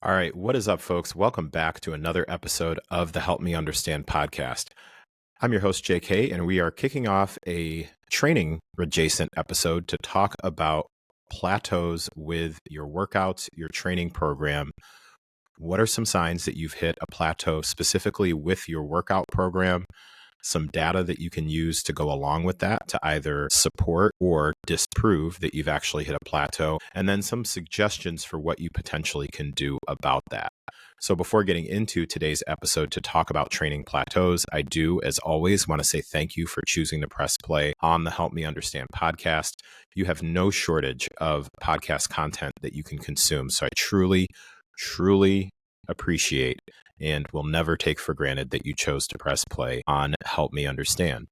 All right, what is up, folks? Welcome back to another episode of the Help Me Understand podcast. I'm your host, JK, and we are kicking off a training adjacent episode to talk about plateaus with your workouts, your training program. What are some signs that you've hit a plateau specifically with your workout program? Some data that you can use to go along with that to either support or disprove that you've actually hit a plateau, and then some suggestions for what you potentially can do about that. So before getting into today's episode to talk about training plateaus, I do, as always, want to say thank you for choosing to press play on the Help Me Understand podcast. You have no shortage of podcast content that you can consume. So I truly appreciate and will never take for granted that you chose to press play on Help Me Understand.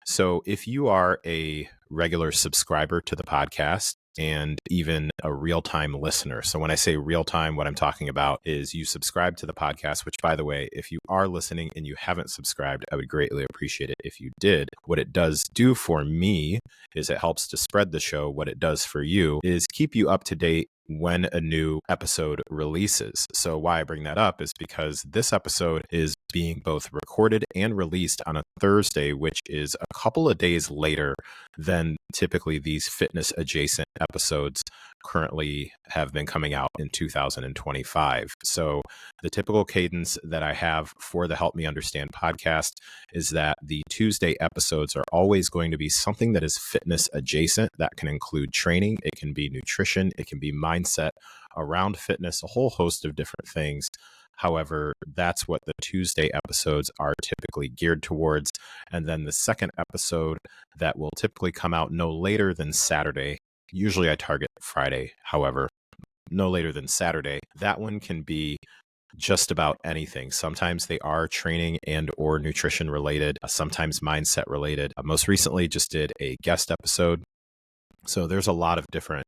So if you are a regular subscriber to the podcast and even a real-time listener, so when I say real-time, what I'm talking about is you subscribe to the podcast, which, by the way, if you are listening and you haven't subscribed, I would greatly appreciate it if you did. What it does do for me is it helps to spread the show. What it does for you is keep you up to date when a new episode releases. So why I bring that up is because this episode is being both recorded and released on a Thursday, which is a couple of days later than typically these fitness adjacent episodes currently have been coming out in 2025. So the typical cadence that I have for the Help Me Understand podcast is that the Tuesday episodes are always going to be something that is fitness adjacent. That can include training, it can be nutrition, it can be mindset around fitness, a whole host of different things. However, that's what the Tuesday episodes are typically geared towards. And then the second episode that will typically come out no later than Saturday. Usually I target Friday, however, no later than Saturday. That one can be just about anything. Sometimes they are training and or nutrition related, sometimes mindset related. Most recently just did a guest episode. So there's a lot of different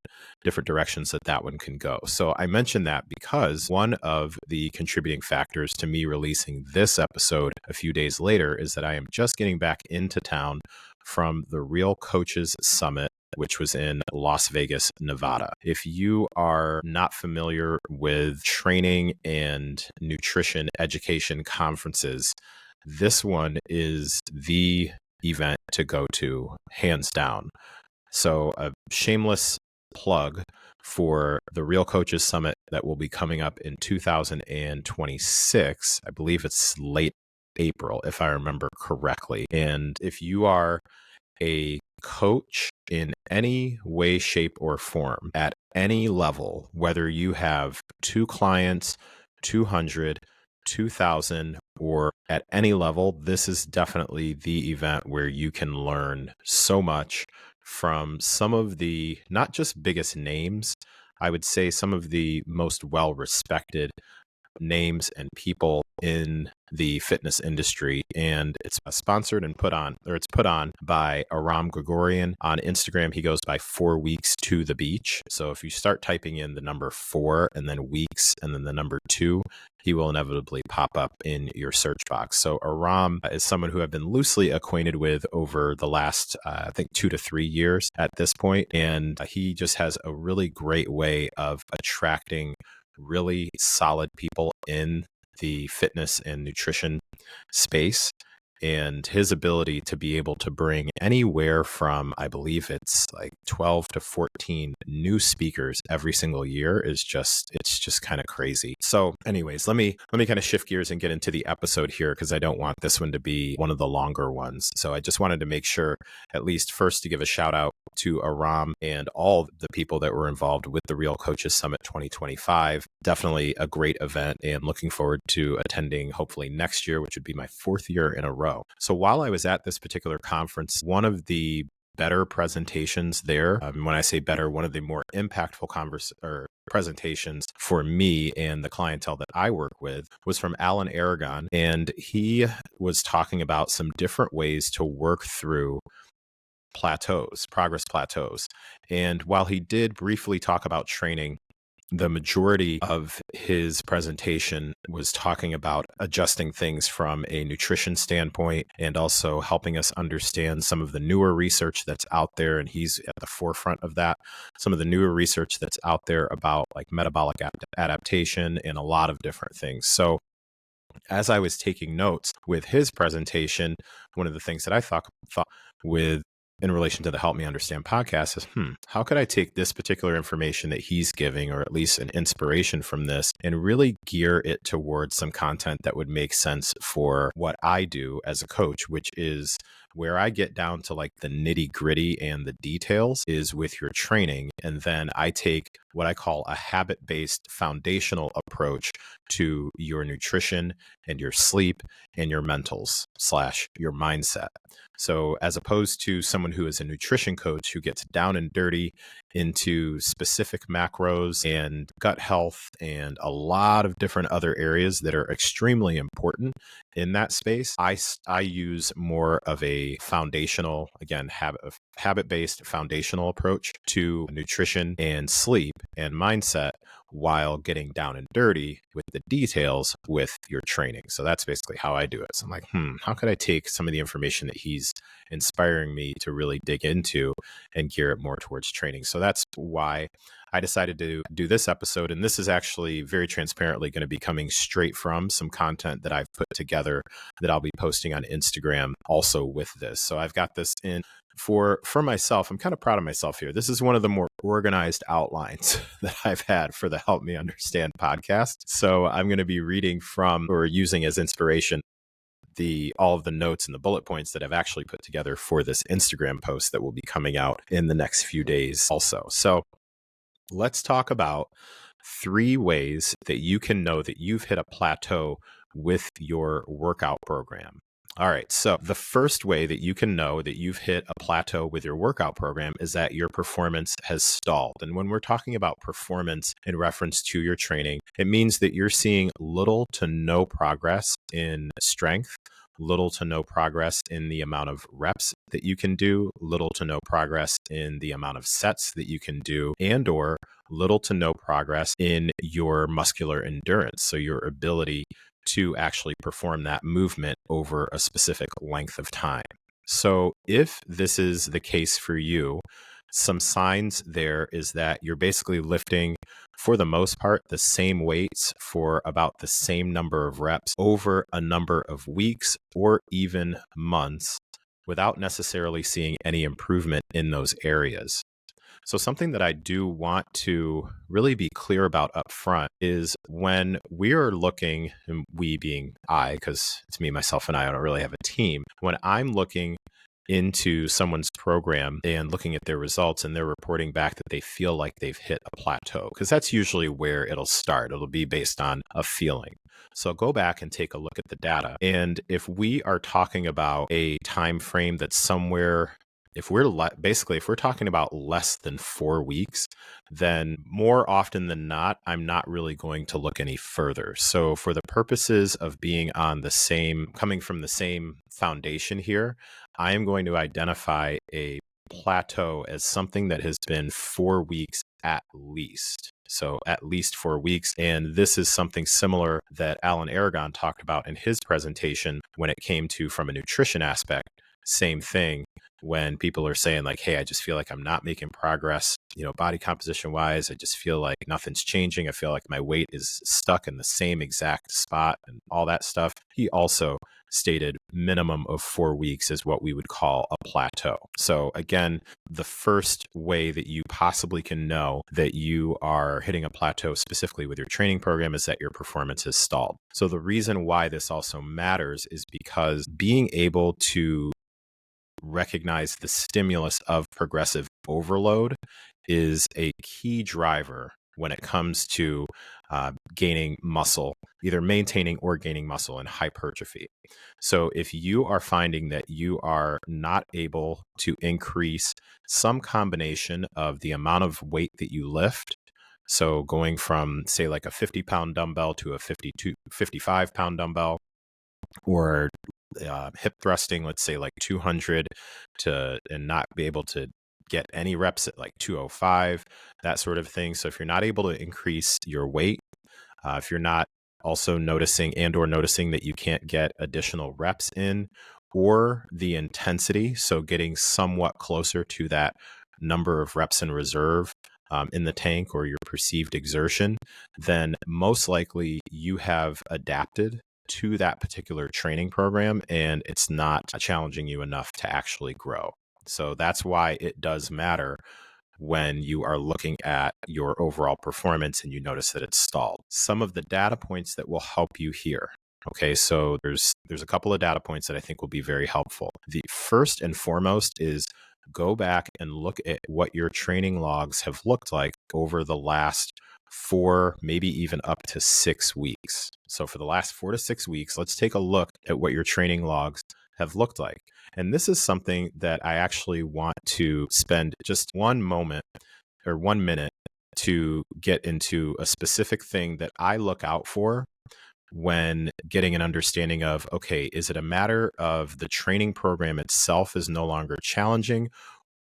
directions that one can go. So I mentioned that because one of the contributing factors to me releasing this episode a few days later is that I am just getting back into town from the Real Coaches Summit, which was in Las Vegas, Nevada. If you are not familiar with training and nutrition education conferences, this one is the event to go to, hands down. So a shameless plug for the Real Coaches Summit that will be coming up in 2026. I believe it's late April, if I remember correctly. And if you are a coach in any way, shape, or form at any level, whether you have 2 clients, 200, 2,000, or at any level, this is definitely the event where you can learn so much from some of the, not just biggest names, I would say some of the most well-respected names and people in the fitness industry. And it's sponsored and put on by Aram Gregorian. On Instagram, he goes by 4 Weeks to the Beach. So if you start typing in the number 4 and then weeks and then the number 2, he will inevitably pop up in your search box. So Aram is someone who I've been loosely acquainted with over the last, I think, 2 to 3 years at this point. And he just has a really great way of attracting really solid people in the fitness and nutrition space. And his ability to be able to bring anywhere from, I believe it's like 12 to 14 new speakers every single year is just kind of crazy. So anyways, let me kind of shift gears and get into the episode here, because I don't want this one to be one of the longer ones. So I just wanted to make sure, at least first, to give a shout out to Aram and all the people that were involved with the Real Coaches Summit 2025. Definitely a great event, and looking forward to attending hopefully next year, which would be my 4th year in a row. So while I was at this particular conference, one of the better presentations there, when I say better, one of the more impactful presentations for me and the clientele that I work with was from Alan Aragon. And he was talking about some different ways to work through progress plateaus. And while he did briefly talk about training, the majority of his presentation was talking about adjusting things from a nutrition standpoint and also helping us understand some of the newer research that's out there. And he's at the forefront of that. Some of the newer research that's out there about like metabolic adaptation and a lot of different things. So as I was taking notes with his presentation, one of the things that I thought with in relation to the Help Me Understand podcast is, how could I take this particular information that he's giving, or at least an inspiration from this, and really gear it towards some content that would make sense for what I do as a coach, which is where I get down to like the nitty gritty and the details is with your training. And then I take what I call a habit-based foundational approach to your nutrition and your sleep and your mentals / your mindset. So as opposed to someone who is a nutrition coach who gets down and dirty into specific macros and gut health and a lot of different other areas that are extremely important in that space, I use more of a foundational, again, habit-based foundational approach to nutrition and sleep and mindset, while getting down and dirty with the details with your training. So that's basically how I do it. So I'm like, how could I take some of the information that he's inspiring me to really dig into and gear it more towards training? So that's why I decided to do this episode. And this is actually very transparently going to be coming straight from some content that I've put together that I'll be posting on Instagram also with this. So I've got this in for myself. I'm kind of proud of myself here. This is one of the more organized outlines that I've had for the Help Me Understand podcast. So I'm going to be reading from, or using as inspiration, all of the notes and the bullet points that I've actually put together for this Instagram post that will be coming out in the next few days also. So let's talk about 3 ways that you can know that you've hit a plateau with your workout program. All right. So the first way that you can know that you've hit a plateau with your workout program is that your performance has stalled. And when we're talking about performance in reference to your training, it means that you're seeing little to no progress in strength, little to no progress in the amount of reps that you can do, little to no progress in the amount of sets that you can do, and or little to no progress in your muscular endurance. So your ability to actually perform that movement over a specific length of time. So if this is the case for you, some signs there is that you're basically lifting, for the most part, the same weights for about the same number of reps over a number of weeks or even months without necessarily seeing any improvement in those areas. So something that I do want to really be clear about up front is when we are looking, and we being I, because it's me, myself, and I don't really have a team, when I'm looking into someone's program and looking at their results and they're reporting back that they feel like they've hit a plateau, because that's usually where it'll start. It'll be based on a feeling. So go back and take a look at the data. And if we are talking about a time frame that's somewhere, if we're talking about less than 4 weeks, then more often than not, I'm not really going to look any further. So for the purposes of being coming from the same foundation here, I am going to identify a plateau as something that has been 4 weeks at least. So at least 4 weeks. And this is something similar that Alan Aragon talked about in his presentation when it came to, from a nutrition aspect, same thing. When people are saying like, hey, I just feel like I'm not making progress, body composition wise, I just feel like nothing's changing. I feel like my weight is stuck in the same exact spot and all that stuff. He also stated minimum of 4 weeks is what we would call a plateau. So again, the first way that you possibly can know that you are hitting a plateau specifically with your training program is that your performance has stalled. So the reason why this also matters is because being able to recognize the stimulus of progressive overload is a key driver when it comes to gaining muscle, either maintaining or gaining muscle in hypertrophy. So if you are finding that you are not able to increase some combination of the amount of weight that you lift, so going from, say, like a 50-pound dumbbell to a 55-pound dumbbell, or hip thrusting, let's say like 200 and not be able to get any reps at like 205, that sort of thing. So if you're not able to increase your weight, if you're not also noticing that you can't get additional reps in, or the intensity, so getting somewhat closer to that number of reps in reserve in the tank or your perceived exertion, then most likely you have adapted to that particular training program and it's not challenging you enough to actually grow. So that's why it does matter when you are looking at your overall performance and you notice that it's stalled. Some of the data points that will help you here. Okay, so there's a couple of data points that I think will be very helpful. The first and foremost is go back and look at what your training logs have looked like over the last 4, maybe even up to 6 weeks. So for the last 4 to 6 weeks, let's take a look at what your training logs have looked like. And this is something that I actually want to spend just one moment or 1 minute to get into a specific thing that I look out for when getting an understanding of, okay, is it a matter of the training program itself is no longer challenging,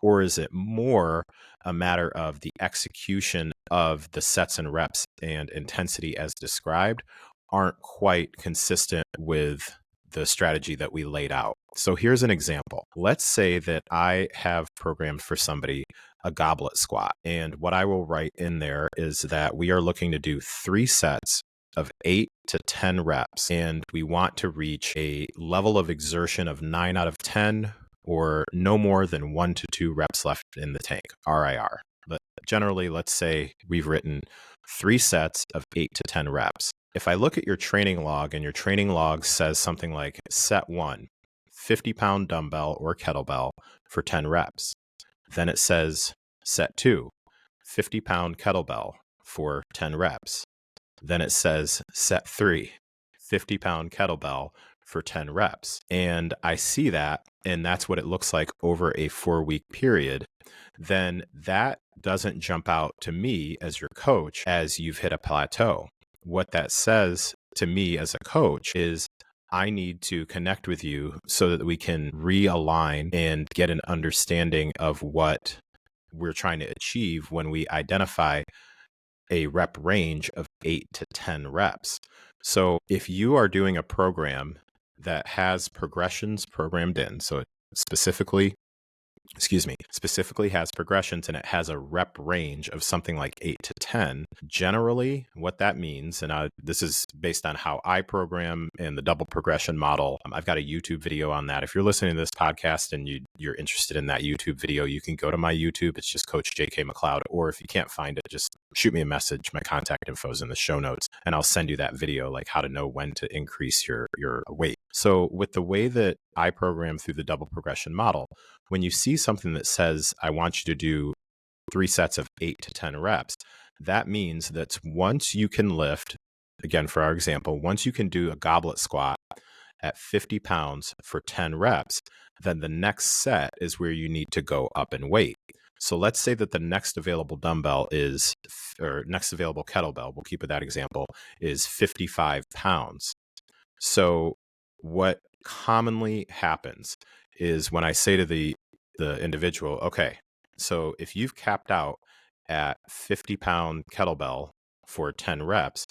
or is it more a matter of the execution of the sets and reps and intensity as described aren't quite consistent with the strategy that we laid out? So here's an example. Let's say that I have programmed for somebody a goblet squat. And what I will write in there is that we are looking to do 3 sets of 8 to 10 reps. And we want to reach a level of exertion of 9 out of 10 or no more than 1 to 2 reps left in the tank, RIR. But generally, let's say we've written 3 sets of 8 to 10 reps. If I look at your training log and your training log says something like set 1, 50-pound dumbbell or kettlebell for 10 reps. Then it says set 2, 50-pound kettlebell for 10 reps. Then it says set 3, 50-pound kettlebell for 10 reps. And I see that, and that's what it looks like over a 4-week period. Then that doesn't jump out to me as your coach as you've hit a plateau. What that says to me as a coach is I need to connect with you so that we can realign and get an understanding of what we're trying to achieve when we identify a rep range of 8 to 10 reps. So if you are doing a program that has progressions programmed in, so it specifically has progressions and it has a rep range of something like 8 to 10, generally what that means, and this is based on how I program and the double progression model. I've got a YouTube video on that. If you're listening to this podcast and you're interested in that YouTube video, you can go to my YouTube. It's just Coach JK McLeod. Or if you can't find it, just shoot me a message. My contact info is in the show notes and I'll send you that video, like how to know when to increase your weight. So with the way that I program through the double progression model, when you see something that says, I want you to do 3 sets of 8 to 10 reps, that means that once you can lift, again, for our example, once you can do a goblet squat at 50 pounds for 10 reps, then the next set is where you need to go up in weight. So let's say that the next available next available kettlebell, we'll keep with that example, is 55 pounds. So what commonly happens is when I say to the individual, okay, so if you've capped out at 50-pound kettlebell for 10 reps,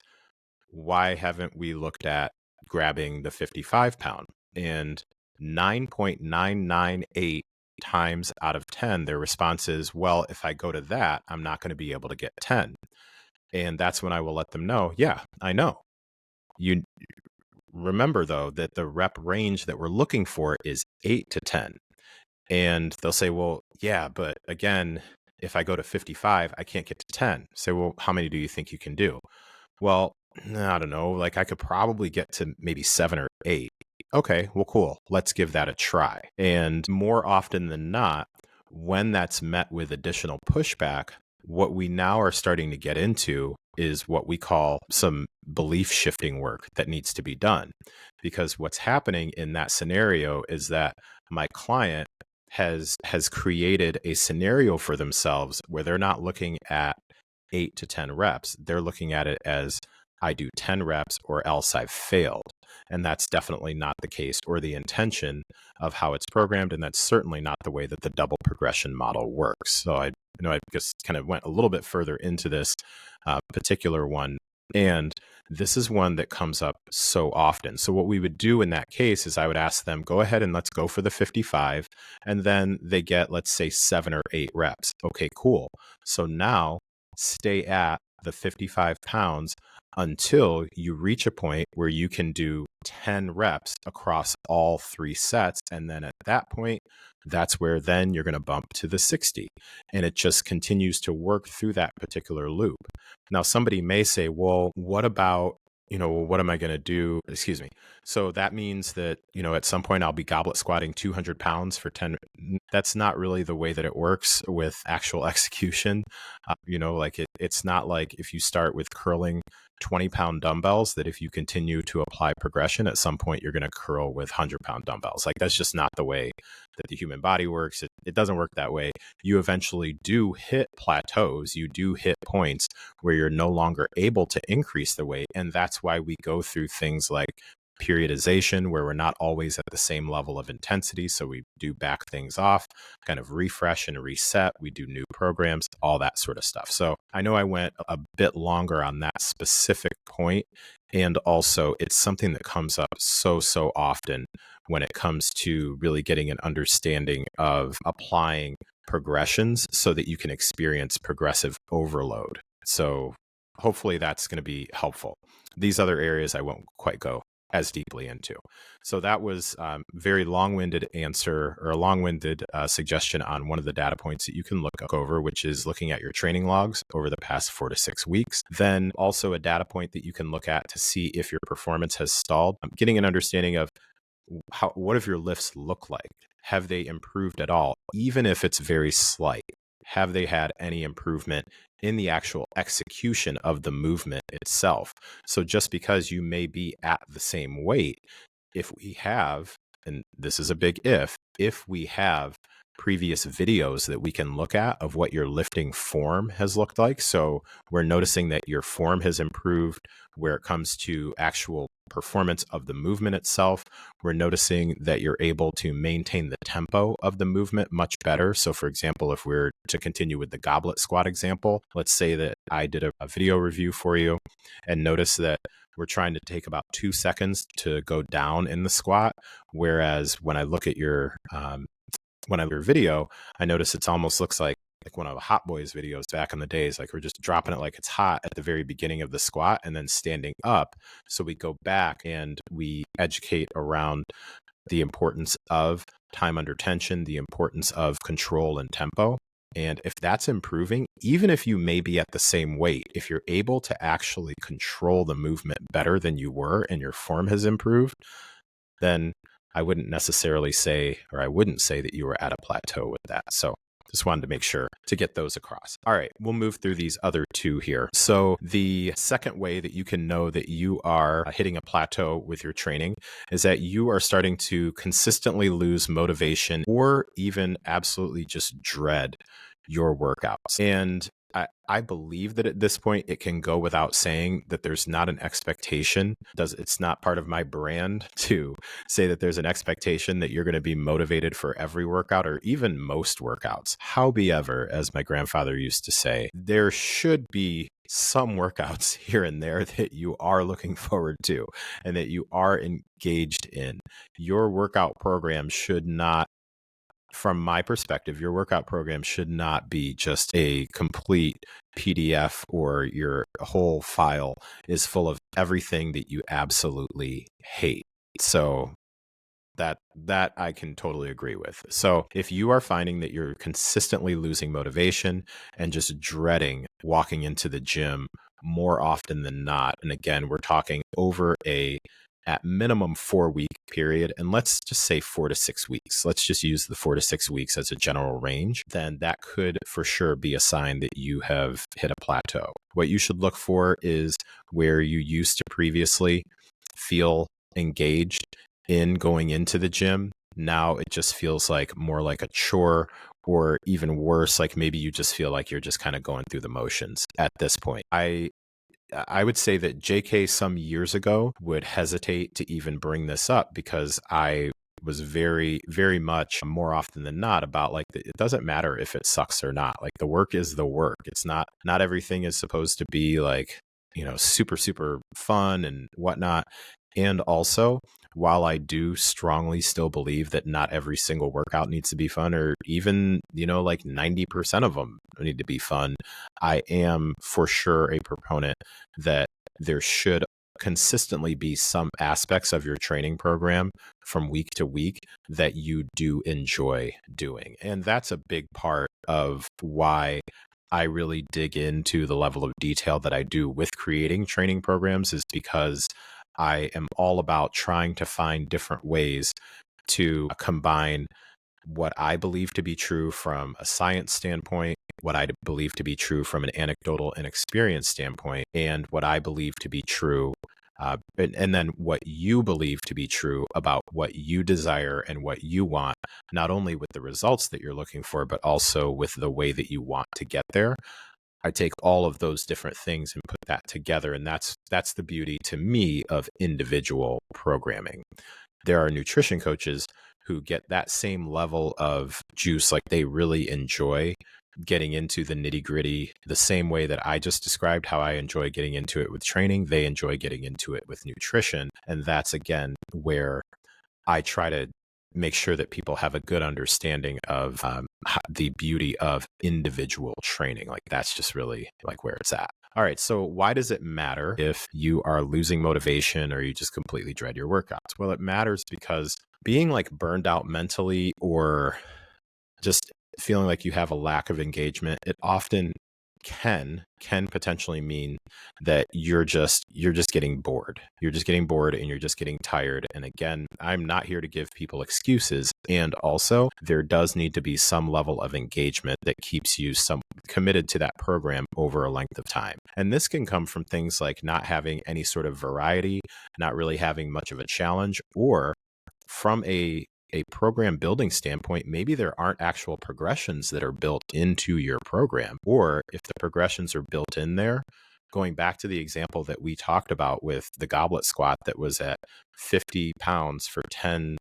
why haven't we looked at grabbing the 55-pound? And 9.998 times out of 10, their response is, well, if I go to that, I'm not going to be able to get 10. And that's when I will let them know, yeah, I know. You remember, though, that the rep range that we're looking for is 8 to 10. And they'll say, well, yeah, but again, if I go to 55, I can't get to 10. Say, well, how many do you think you can do? Well, I don't know. Like I could probably get to maybe 7 or 8. Okay, well, cool. Let's give that a try. And more often than not, when that's met with additional pushback, what we now are starting to get into is what we call some belief shifting work that needs to be done. Because what's happening in that scenario is that my client has created a scenario for themselves where they're not looking at 8 to 10 reps. They're looking at it as I do 10 reps or else I've failed. And that's definitely not the case or the intention of how it's programmed. And that's certainly not the way that the double progression model works. So I just kind of went a little bit further into this particular one. And this is one that comes up so often. So what we would do in that case is I would ask them, go ahead and let's go for the 55. And then they get, let's say, 7 or 8 reps. Okay, cool. So now stay at the 55 pounds until you reach a point where you can do 10 reps across all 3 sets. And then at that point, that's where then you're going to bump to the 60. And it just continues to work through that particular loop. Now, somebody may say, well, what about, what am I going to do? Excuse me. So that means that, at some point I'll be goblet squatting 200 pounds for 10. That's not really the way that it works with actual execution. It's not like if you start with curling 20-pound dumbbells, that if you continue to apply progression, at some point you're going to curl with 100-pound dumbbells. Like, that's just not the way that the human body works. It doesn't work that way. You eventually do hit plateaus. You do hit points where you're no longer able to increase the weight. And that's why we go through things like periodization, where we're not always at the same level of intensity. So we do back things off, kind of refresh and reset. We do new programs, all that sort of stuff. So I know I went a bit longer on that specific point. And also it's something that comes up so often when it comes to really getting an understanding of applying progressions so that you can experience progressive overload. So hopefully that's going to be helpful. These other areas I won't quite go as deeply into. So that was very long-winded answer, or a long-winded suggestion on one of the data points that you can look over, which is looking at your training logs over the past 4 to 6 weeks. Then also a data point that you can look at to see if your performance has stalled. Getting an understanding of what if your lifts look like? Have they improved at all? Even if it's very slight, have they had any improvement in the actual execution of the movement itself? So just because you may be at the same weight, if we have, and this is a big if we have previous videos that we can look at of what your lifting form has looked like. So we're noticing that your form has improved where it comes to actual performance of the movement itself. We're noticing that you're able to maintain the tempo of the movement much better. So for example, if we're to continue with the goblet squat example, let's say that I did a video review for you and notice that we're trying to take about 2 seconds to go down in the squat. Whereas when I look at your video, I notice it almost looks like one of the Hot Boys videos back in the days. Like, we're just dropping it like it's hot at the very beginning of the squat and then standing up. So we go back and we educate around the importance of time under tension, the importance of control and tempo. And if that's improving, even if you may be at the same weight, if you're able to actually control the movement better than you were and your form has improved, then I wouldn't say that you were at a plateau with that. So just wanted to make sure to get those across. All right, we'll move through these other 2 here. So the second way that you can know that you are hitting a plateau with your training is that you are starting to consistently lose motivation or even absolutely just dread your workouts. And I believe that at this point, it can go without saying that there's not an expectation. It's not part of my brand to say that there's an expectation that you're going to be motivated for every workout or even most workouts. However, as my grandfather used to say, there should be some workouts here and there that you are looking forward to and that you are engaged in. Your workout program should not, from my perspective, your workout program should not be just a complete PDF or your whole file is full of everything that you absolutely hate. So that I can totally agree with. So if you are finding that you're consistently losing motivation and just dreading walking into the gym more often than not, and again, we're talking over at minimum 4-week period, and let's just say 4 to 6 weeks. Let's just use the 4 to 6 weeks as a general range. Then that could for sure be a sign that you have hit a plateau. What you should look for is where you used to previously feel engaged in going into the gym. Now it just feels like more like a chore, or even worse, like maybe you just feel like you're just kind of going through the motions at this point. I would say that JK some years ago would hesitate to even bring this up because I was very, very much more often than not about like, it doesn't matter if it sucks or not. Like the work is the work. It's not everything is supposed to be like, super, super fun and whatnot. And also, while I do strongly still believe that not every single workout needs to be fun, or even, like 90% of them need to be fun, I am for sure a proponent that there should consistently be some aspects of your training program from week to week that you do enjoy doing. And that's a big part of why I really dig into the level of detail that I do with creating training programs, is because I am all about trying to find different ways to combine what I believe to be true from a science standpoint, what I believe to be true from an anecdotal and experience standpoint, and what I believe to be true, and then what you believe to be true about what you desire and what you want, not only with the results that you're looking for, but also with the way that you want to get there. I take all of those different things and put that together. And that's the beauty to me of individual programming. There are nutrition coaches who get that same level of juice, like they really enjoy getting into the nitty gritty the same way that I just described how I enjoy getting into it with training. They enjoy getting into it with nutrition. And that's again where I try to make sure that people have a good understanding of the beauty of individual training. Like that's just really like where it's at. All right. So why does it matter if you are losing motivation or you just completely dread your workouts? Well, it matters because being like burned out mentally or just feeling like you have a lack of engagement, it often can potentially mean that you're just getting bored. You're just getting bored and you're just getting tired. And again, I'm not here to give people excuses. And also, there does need to be some level of engagement that keeps you committed to that program over a length of time. And this can come from things like not having any sort of variety, not really having much of a challenge, or from a program building standpoint, maybe there aren't actual progressions that are built into your program. Or if the progressions are built in there, going back to the example that we talked about with the goblet squat that was at 50 pounds for 10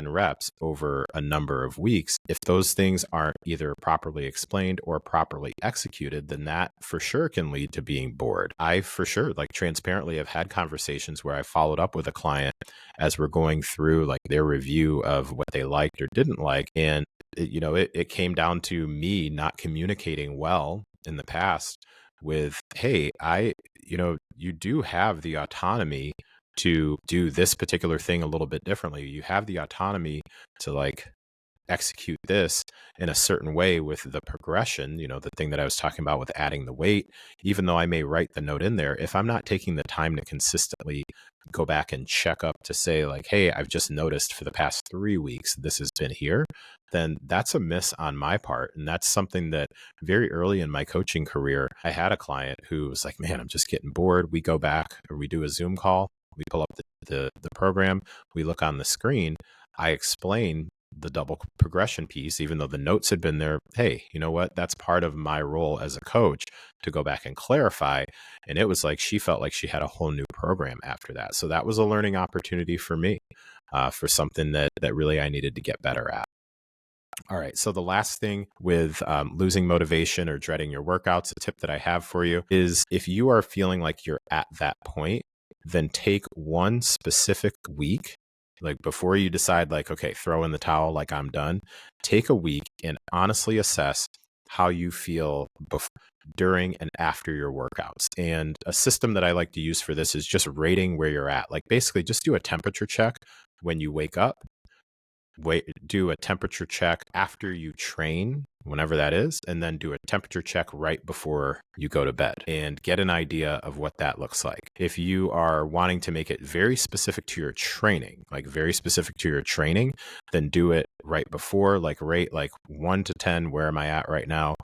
reps over a number of weeks, if those things aren't either properly explained or properly executed, then that for sure can lead to being bored. I for sure, like transparently, have had conversations where I followed up with a client as we're going through like their review of what they liked or didn't like. And it came down to me not communicating well in the past with, hey, you do have the autonomy to do this particular thing a little bit differently. You have the autonomy to like execute this in a certain way with the progression, the thing that I was talking about with adding the weight. Even though I may write the note in there, if I'm not taking the time to consistently go back and check up to say like, hey, I've just noticed for the past 3 weeks, this has been here, then that's a miss on my part. And that's something that very early in my coaching career, I had a client who was like, man, I'm just getting bored. We go back or we do a Zoom call. We pull up the program. We look on the screen. I explain the double progression piece, even though the notes had been there. Hey, you know what? That's part of my role as a coach to go back and clarify. And it was like she felt like she had a whole new program after that. So that was a learning opportunity for me, for something that really I needed to get better at. All right. So the last thing with losing motivation or dreading your workouts, a tip that I have for you is if you are feeling like you're at that point, then take one specific week, like before you decide like, okay, throw in the towel, like I'm done, take a week and honestly assess how you feel during and after your workouts. And a system that I like to use for this is just rating where you're at. Like basically just do a temperature check when you wake up. Do a temperature check after you train, whenever that is, and then do a temperature check right before you go to bed and get an idea of what that looks like. If you are wanting to make it very specific to your training, then do it right before, like rate like 1 to 10, where am I at right now?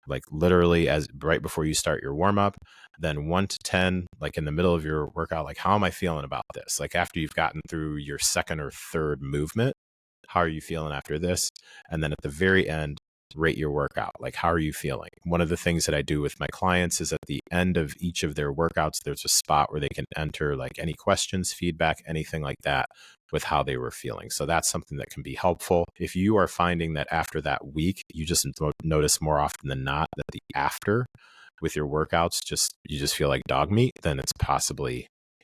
Like literally as right before you start your warm up, then 1 to 10, like in the middle of your workout, like how am I feeling about this? Like after you've gotten through your second or third movement, how are you feeling after this? And then at the very end, rate your workout. Like, how are you feeling? One of the things that I do with my clients is at the end of each of their workouts, there's a spot where they can enter like any questions, feedback, anything like that with how they were feeling. So that's something that can be helpful. If you are finding that after that week, you just notice more often than not that the after with your workouts, you just feel like dog meat, then it's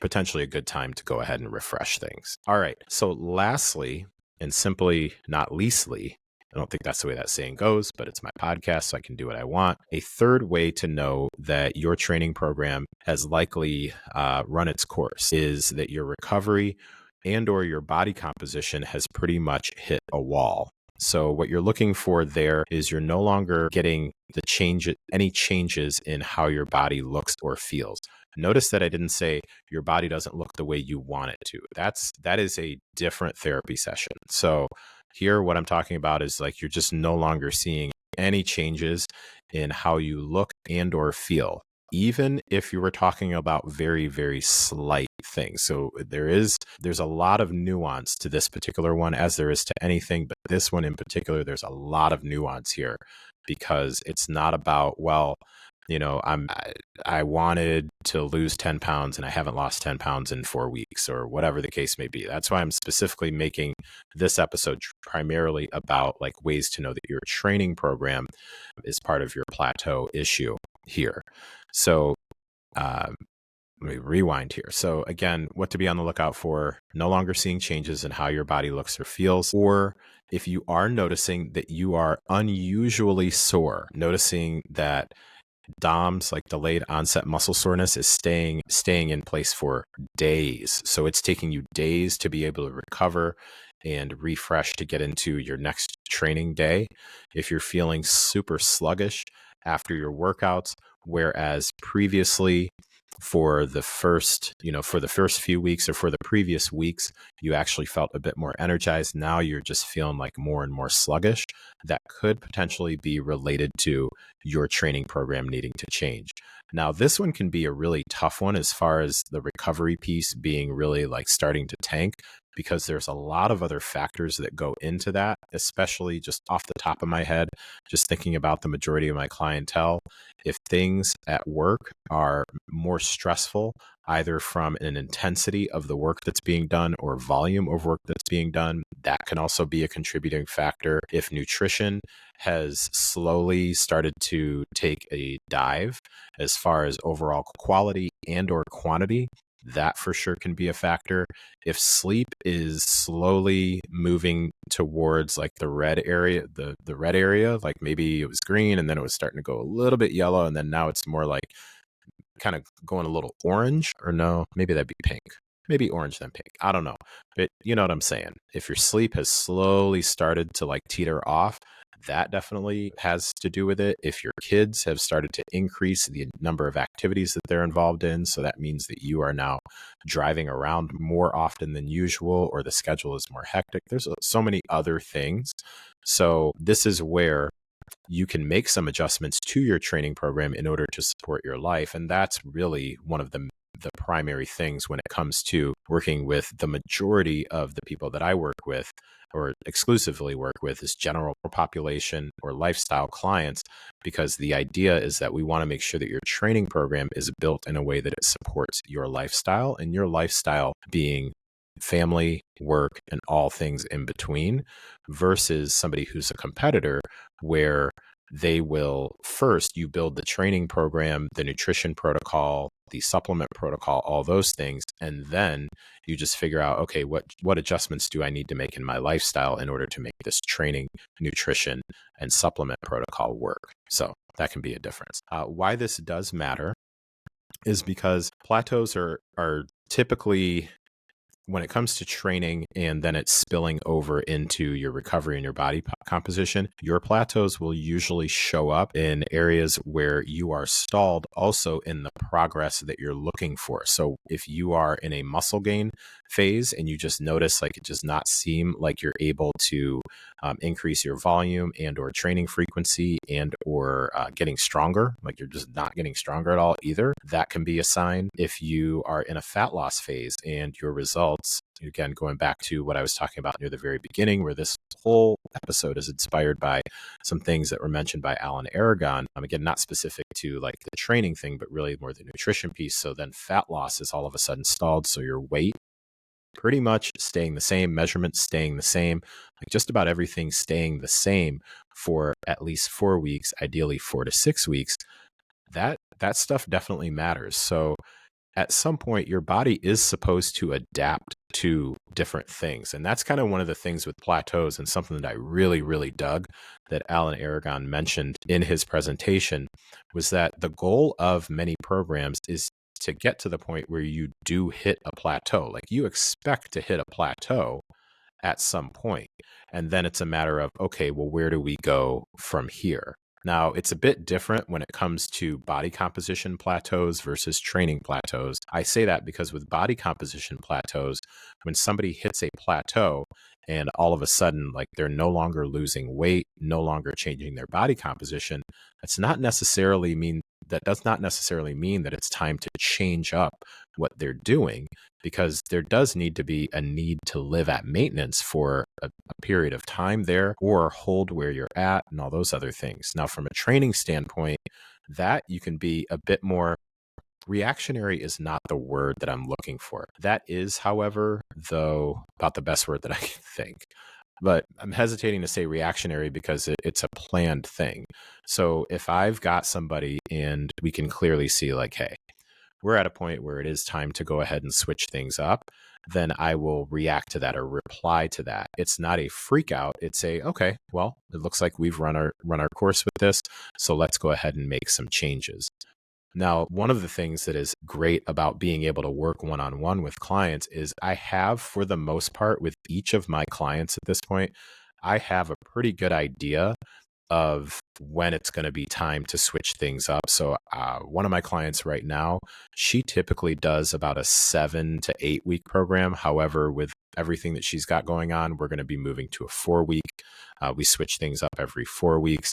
potentially a good time to go ahead and refresh things. All right. So lastly, and simply not leastly, I don't think that's the way that saying goes, but it's my podcast, so I can do what I want. A third way to know that your training program has likely run its course is that your recovery and or your body composition has pretty much hit a wall. So what you're looking for there is you're no longer getting any changes in how your body looks or feels. Notice that I didn't say your body doesn't look the way you want it to. That is a different therapy session. So here, what I'm talking about is like you're just no longer seeing any changes in how you look and or feel, even if you were talking about very, very slight things. So there's a lot of nuance to this particular one, as there is to anything, but this one in particular, there's a lot of nuance here because it's not about, well, you know, I wanted to lose 10 pounds and I haven't lost 10 pounds in 4 weeks or whatever the case may be. That's why I'm specifically making this episode primarily about like ways to know that your training program is part of your plateau issue here. So let me rewind here. So again, what to be on the lookout for: no longer seeing changes in how your body looks or feels, or if you are noticing that you are unusually sore, noticing that DOMS, like delayed onset muscle soreness, is staying in place for days. So it's taking you days to be able to recover and refresh to get into your next training day. If you're feeling super sluggish after your workouts, whereas previously for the first few weeks or for the previous weeks, you actually felt a bit more energized. Now you're just feeling like more and more sluggish. That could potentially be related to your training program needing to change. Now, this one can be a really tough one as far as the recovery piece being really like starting to tank, because there's a lot of other factors that go into that, especially just off the top of my head, just thinking about the majority of my clientele. If things at work are more stressful, either from an intensity of the work that's being done or volume of work that's being done, that can also be a contributing factor. If nutrition has slowly started to take a dive as far as overall quality and or quantity, that for sure can be a factor. If sleep is slowly moving towards like the red area, the red area, like maybe it was green and then it was starting to go a little bit yellow and then now it's more like kind of going a little orange, or no, maybe that'd be pink. Maybe orange then pink. I don't know. But you know what I'm saying? If your sleep has slowly started to like teeter off, that definitely has to do with it. If your kids have started to increase the number of activities that they're involved in, so that means that you are now driving around more often than usual, or the schedule is more hectic. There's so many other things. So this is where you can make some adjustments to your training program in order to support your life. And that's really one of the primary things when it comes to working with the majority of the people that I work with or exclusively work with is general population or lifestyle clients, because the idea is that we want to make sure that your training program is built in a way that it supports your lifestyle, and your lifestyle being family, work, and all things in between, versus somebody who's a competitor where they will first, you build the training program, the nutrition protocol, the supplement protocol, all those things. And then you just figure out, okay, what adjustments do I need to make in my lifestyle in order to make this training, nutrition, and supplement protocol work? So that can be a difference. Why this does matter is because plateaus are typically, when it comes to training and then it's spilling over into your recovery and your body composition, your plateaus will usually show up in areas where you are stalled also in the progress that you're looking for. So if you are in a muscle gain phase and you just notice like it does not seem like you're able to increase your volume and or training frequency and or getting stronger, like you're just not getting stronger at all either, that can be a sign. If you are in a fat loss phase and your results results. Again, going back to what I was talking about near the very beginning, where this whole episode is inspired by some things that were mentioned by Alan Aragon. Again, not specific to like the training thing, but really more the nutrition piece. So then fat loss is all of a sudden stalled. So your weight pretty much staying the same, measurements staying the same, like just about everything staying the same for at least 4 weeks, ideally 4 to 6 weeks. That stuff definitely matters. So at some point, your body is supposed to adapt to different things. And that's kind of one of the things with plateaus, and something that I really, really dug that Alan Aragon mentioned in his presentation, was that the goal of many programs is to get to the point where you do hit a plateau. Like you expect to hit a plateau at some point. And then it's a matter of, okay, well, where do we go from here? Now, it's a bit different when it comes to body composition plateaus versus training plateaus. I say that because with body composition plateaus, when somebody hits a plateau and all of a sudden, like they're no longer losing weight, no longer changing their body composition, that does not necessarily mean that it's time to change up what they're doing, because there does need to be a need to live at maintenance for a period of time there, or hold where you're at and all those other things. Now, from a training standpoint, that you can be a bit more reactionary is not the word that I'm looking for. That is, however, though, about the best word that I can think. But I'm hesitating to say reactionary because it's a planned thing. So if I've got somebody and we can clearly see like, hey, we're at a point where it is time to go ahead and switch things up, then I will react to that or reply to that. It's not a freak out. It's a, okay, well, it looks like we've run our course with this, so let's go ahead and make some changes. Now, one of the things that is great about being able to work one-on-one with clients is I have, for the most part, with each of my clients at this point, I have a pretty good idea of when it's going to be time to switch things up. So one of my clients right now, she typically does about a 7 to 8 week program. However, with everything that she's got going on, we're going to be moving to a 4-week. We switch things up every 4 weeks.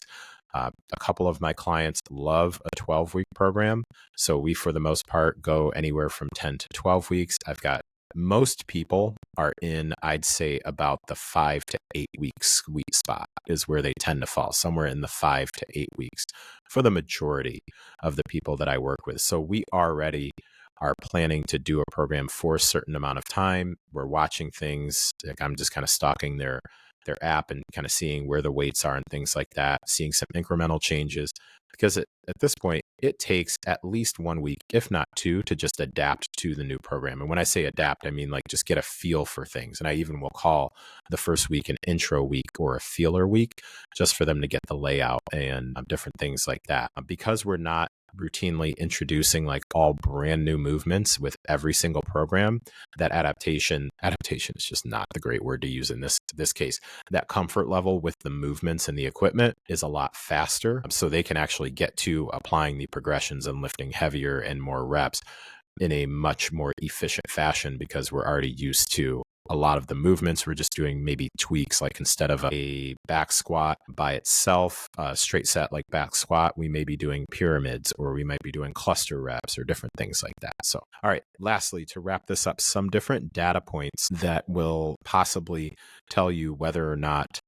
A couple of my clients love a 12-week program. So we, for the most part, go anywhere from 10 to 12 weeks. I've got most people are in, I'd say, about the 5 to 8 week sweet spot is where they tend to fall, somewhere in the 5 to 8 weeks for the majority of the people that I work with. So we already are planning to do a program for a certain amount of time. We're watching things, like I'm just kind of stalking their app and kind of seeing where the weights are and things like that, seeing some incremental changes, because at this point, it takes at least 1 week, if not 2, to just adapt to the new program. And when I say adapt, I mean like just get a feel for things. And I even will call the first week an intro week or a feeler week, just for them to get the layout and different things like that. Because we're not routinely introducing like all brand new movements with every single program, that adaptation is just not the great word to use in this case. That comfort level with the movements and the equipment is a lot faster, so they can actually get to applying the progressions and lifting heavier and more reps in a much more efficient fashion, because we're already used to a lot of the movements. We're just doing maybe tweaks, like instead of a back squat by itself, straight set like back squat, we may be doing pyramids, or we might be doing cluster reps or different things like that. So, all right, lastly, to wrap this up, some different data points that will possibly tell you whether or not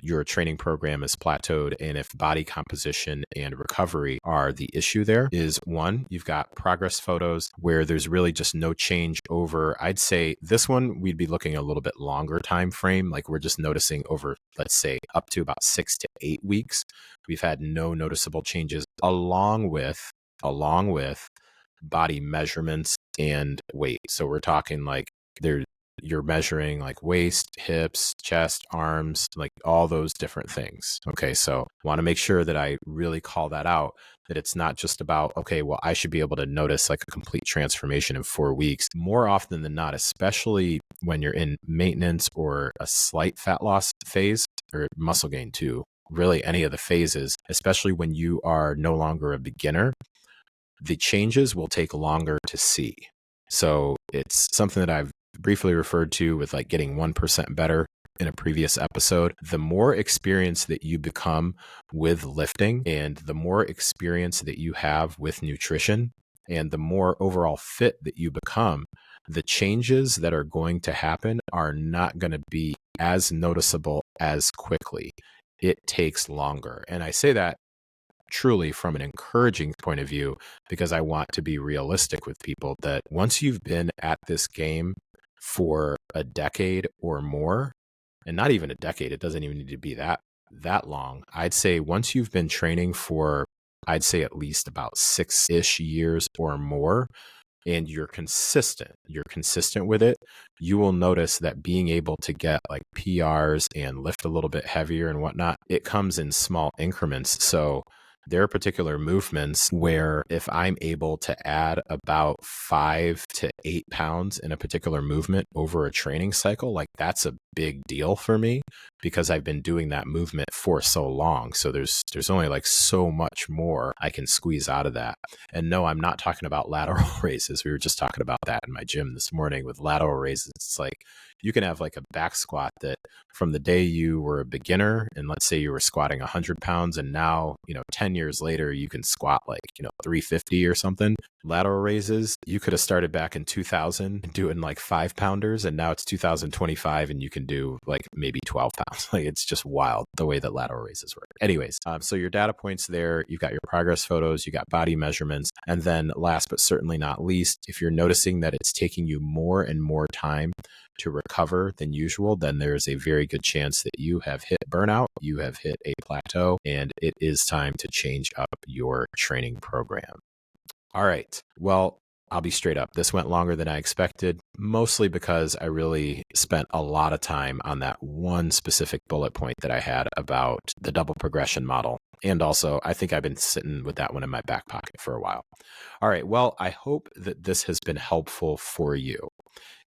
your training program is plateaued and if body composition and recovery are the issue there is, one, you've got progress photos where there's really just no change over, I'd say this one, we'd be looking a little bit longer time frame. Like we're just noticing over, let's say, up to about 6 to 8 weeks. We've had no noticeable changes along with body measurements and weight. So we're talking like you're measuring like waist, hips, chest, arms, like all those different things. Okay, so want to make sure that I really call that out, that it's not just about, okay, well, I should be able to notice like a complete transformation in 4 weeks. More often than not, especially when you're in maintenance or a slight fat loss phase, or muscle gain too, really any of the phases, especially when you are no longer a beginner, the changes will take longer to see. So it's something that I've briefly referred to with like getting 1% better in a previous episode. The more experience that you become with lifting, and the more experience that you have with nutrition, and the more overall fit that you become, the changes that are going to happen are not going to be as noticeable as quickly. It takes longer. And I say that truly from an encouraging point of view, because I want to be realistic with people that once you've been at this game for a decade or more, and not even a decade, it doesn't even need to be that long. I'd say once you've been training for, I'd say at least about 6-ish years or more, and you're consistent with it, you will notice that being able to get like PRs and lift a little bit heavier and whatnot, it comes in small increments. So there are particular movements where if I'm able to add about 5 to 8 pounds in a particular movement over a training cycle, like that's a big deal for me because I've been doing that movement for so long. So there's only like so much more I can squeeze out of that. And no, I'm not talking about lateral raises. We were just talking about that in my gym this morning with lateral raises. It's like you can have like a back squat that from the day you were a beginner, and let's say you were squatting 100 pounds, and now, 10 years later, you can squat like, 350 or something. Lateral raises, you could have started back in 2000 doing like 5-pounders, and now it's 2025 and you can do like maybe 12 pounds. Like it's just wild the way that lateral raises work. Anyways, so your data points there, you've got your progress photos, you got body measurements. And then last but certainly not least, if you're noticing that it's taking you more and more time to recover than usual, then there's a very good chance that you have hit burnout, you have hit a plateau, and it is time to change up your training program. All right. Well, I'll be straight up. This went longer than I expected, mostly because I really spent a lot of time on that one specific bullet point that I had about the double progression model. And also, I think I've been sitting with that one in my back pocket for a while. All right. Well, I hope that this has been helpful for you.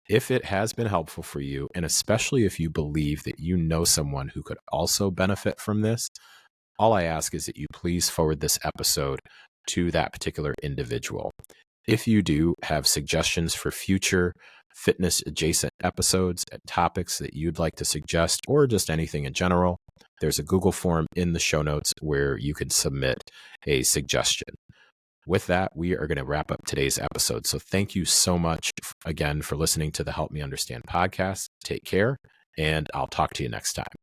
If it has been helpful for you, and especially if you believe that you know someone who could also benefit from this, all I ask is that you please forward this episode to that particular individual. If you do have suggestions for future fitness adjacent episodes and topics that you'd like to suggest, or just anything in general, there's a Google form in the show notes where you can submit a suggestion. With that, we are going to wrap up today's episode. So thank you so much again for listening to the Help Me Understand podcast. Take care, and I'll talk to you next time.